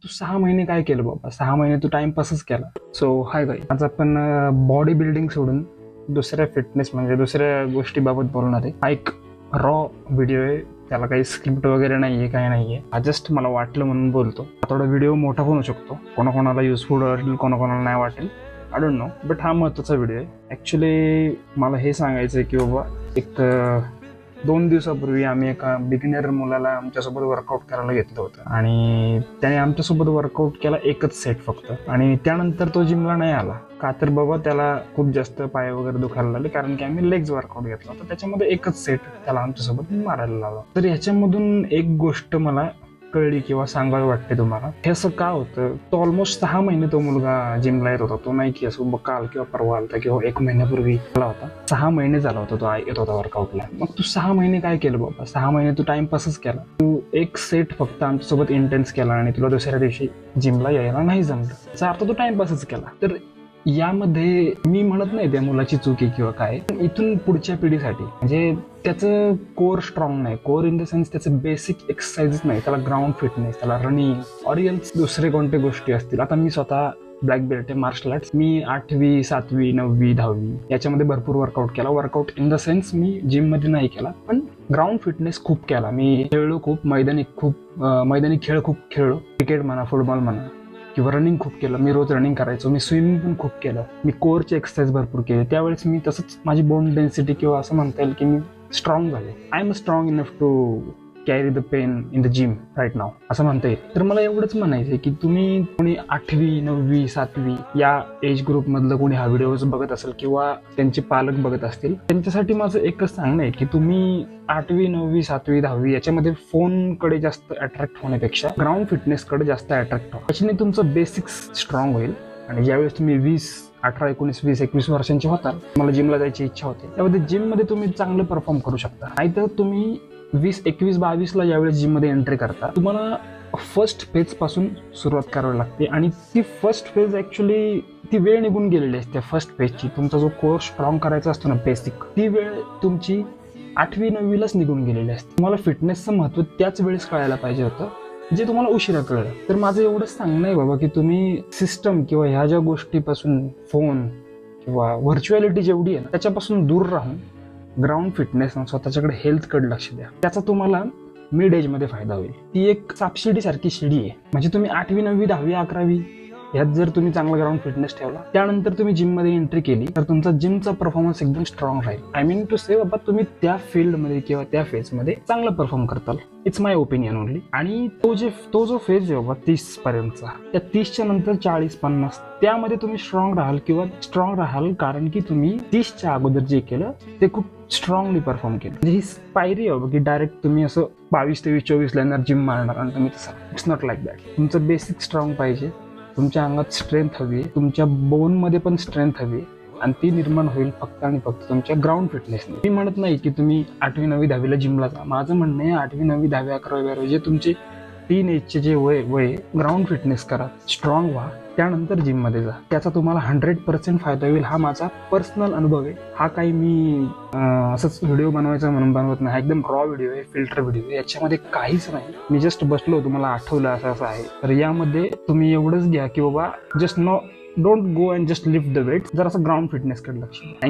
तू 6 महिने काय केलं बाबा? 6 महिने तू टाइमपासच केला. सो हाय गाईज, आज आपण बॉडी बिल्डिंग सोडून दुसऱ्या फिटनेस म्हणजे दुसऱ्या गोष्टीबाबत बोलणार आहे. हा एक रॉ व्हिडिओ आहे, त्याला काही स्क्रिप्ट वगैरे नाहीये, काही नाहीये. हा जस्ट मला वाटलं म्हणून बोलतो. थोडा व्हिडिओ मोठा होऊ शकतो, कोणाकोणाला युजफुल वाटेल, कोणाकोणाला नाही वाटेल, आय डोंट नो. बट हा महत्त्वाचा व्हिडिओ आहे. ॲक्च्युली मला हे सांगायचं आहे की बाबा, एक 2 दिवसापूर्वी आम्ही एका बिगिनर मुलाला आमच्यासोबत वर्कआउट करायला घेतलं होतं आणि त्याने आमच्यासोबत वर्कआउट केला एकच सेट फक्त. आणि त्यानंतर तो जिमला नाही आला का, तर बाबा त्याला खूप जास्त पाय वगैरे दुखायला लागले, कारण की आम्ही लेग्स वर्कआउट घेतला होता. त्याच्यामध्ये एकच सेट त्याला आमच्यासोबत मारायला लावला. तर ह्याच्यामधून एक गोष्ट मला कळली किंवा सांगावी वाटते तुम्हाला. हे असं का होतं? तो ऑलमोस्ट 6 महिने तो मुलगा जिमला येत होता. तो नाही की असं काल किंवा परवा आलता किंवा 1 महिन्यापूर्वी आला होता. 6 महिने झाला होता तो येत होता वर्कआउटला. मग तू 6 महिने काय केलं बाबा? 6 महिने तू टाइमपासच केला. तू एक सेट फक्त आमच्यासोबत इंटेन्स केला आणि तुला दुसऱ्या दिवशी जिमला यायला नाही जमलं. त्याचा अर्थ तू टाइमपासच केला. तर यामध्ये मी म्हणत नाही त्या मुलाची चूक आहे किंवा काय, इथून पुढच्या पिढीसाठी म्हणजे त्याचं कोर स्ट्रॉंग नाही. कोर इन द सेन्स त्याचं बेसिक एक्सरसाइज नाही, त्याला ग्राउंड फिटनेस, त्याला रनिंग और एल्स दुसरे कोणते गोष्टी असतील. आता मी स्वतः ब्लॅक बेल्ट आहे मार्शल आर्ट्स. मी 8वी 7वी 9वी 10वी याच्यामध्ये भरपूर वर्कआउट केला. वर्कआउट इन द सेन्स मी जिममध्ये नाही केला, पण ग्राउंड फिटनेस खूप केला. मी खेळलो खूप, मैदानी खेळ खूप खेळलो. क्रिकेट म्हणा, फुटबॉल म्हणा किंवा रनिंग खूप केलं. मी रोज रनिंग करायचो. मी स्विमिंग पण खूप केलं. मी कोरचे एक्सरसाइज भरपूर केले. त्यावेळेस मी तसंच माझी बोन डेन्सिटी किंवा असं म्हणता येईल की मी स्ट्रॉंग झालो. I am strong enough to carry the pain in the gym right now, असं म्हणता येईल. तर मला एवढंच म्हणायचं आहे की तुम्ही कोणी 8वी 9वी 7वी या एज ग्रुप मधलं कोणी हा व्हिडिओ बघत असेल किंवा त्यांचे पालक बघत असतील, त्यांच्यासाठी माझं एकच सांगणं आहे की तुम्ही 8वी 9वी 7वी 10वी याच्यामध्ये फोनकडे जास्त अट्रॅक्ट होण्यापेक्षा ग्राउंड फिटनेसकडे जास्त अट्रॅक्ट व्हा. त्याच्याने तुमचं बेसिक्स स्ट्रॉंग होईल. आणि ज्यावेळेस तुम्ही 18, 19, 20, 21 वर्षांचे होताल, मला जिमला जायची इच्छा होते, त्यामध्ये जिममध्ये तुम्ही चांगलं परफॉर्म करू शकता. नाहीतर तुम्ही 20, 21, 22ला ज्यावेळेस जिममध्ये एंट्री करता, तुम्हाला फर्स्ट फेज पासून सुरुवात करावी लागते. आणि ती फर्स्ट फेज ॲक्च्युली ती वेळ निघून गेलेली असते. फर्स्ट फेजची तुमचा जो कोर स्ट्रॉंग करायचा असतो ना, बेसिक, ती वेळ तुमची 8वी 9वीलाच निघून गेलेली असते. तुम्हाला फिटनेसचं महत्त्व त्याच वेळेस कळायला पाहिजे होतं, जे तुम्हाला उशिरा कळलं. तर माझं एवढंच सांगणं आहे बाबा की तुम्ही सिस्टम किंवा ह्या ज्या गोष्टीपासून, फोन किंवा व्हर्च्युअलिटी जेवढी आहे ना, त्याच्यापासून दूर राहून ग्राउंड फिटनेस स्वतःच्याकडे हेल्थकडे लक्ष द्या. त्याचा तुम्हाला मिड एजमध्ये फायदा होईल. ती एक सापशिडी सारखी शिडी आहे. म्हणजे तुम्ही 8वी 9वी 10वी 11वी ह्यात जर तुम्ही चांगला ग्राउंड फिटनेस ठेवला, त्यानंतर तुम्ही जिममध्ये एंट्री केली, तर तुमचा जिमचा परफॉर्मन्स एकदम स्ट्रॉंग राहील. आय मीन टू से बाबा, तुम्ही त्या फील्डमध्ये किंवा त्या फेजमध्ये चांगलं परफॉर्म करताल. It's my opinion only. आणि तो जो फेज आहे बाबा 30 पर्यंतचा, त्या 30च्या नंतर 40-50 त्यामध्ये तुम्ही स्ट्रॉंग राहाल कारण की तुम्ही 30च्या अगोदर जे केलं ते खूप स्ट्रॉंगली परफॉर्म केलं. म्हणजे ही पायरी आहे की डायरेक्ट तुम्ही असं 22, 23, 24ला येणार, जिम मारणार आणि तुम्ही तसं. It's not like that. तुमचं बेसिक स्ट्रॉंग पाहिजे, तुमच्या अंगात स्ट्रेंथ हवी आहे, तुमच्या बोनमध्ये पण स्ट्रेंथ हवी आहे, आणि ती निर्माण होईल फक्त आणि फक्त तुमच्या ग्राउंड फिटनेसने. मी म्हणत नाही की तुम्ही 8वी 9वी 10वीला जिमला जा. माझं म्हणणं आहे 8वी 9वी 10वी 11वी 12वी जे तुमचे टीन एजचे जे वय ग्राउंड फिटनेस करा, स्ट्रॉंग व्हा, त्यानंतर जिममध्ये जा. त्याचा तुम्हाला 100% फायदा होईल. हा माझा पर्सनल अनुभव आहे. हा काही मी असंच व्हिडिओ बनवायचा म्हणून बनवत नाही. हा एकदम रॉ व्हिडिओ आहे, फिल्टर व्हिडिओ आहे. याच्यामध्ये काहीच नाही. मी जस्ट बसलो, तुम्हाला आठवलं असं आहे. तर यामध्ये तुम्ही एवढंच घ्या की बाबा, just don't go and just lift the weight. जर असं ग्राउंड फिटनेसकडे लक्ष द्या.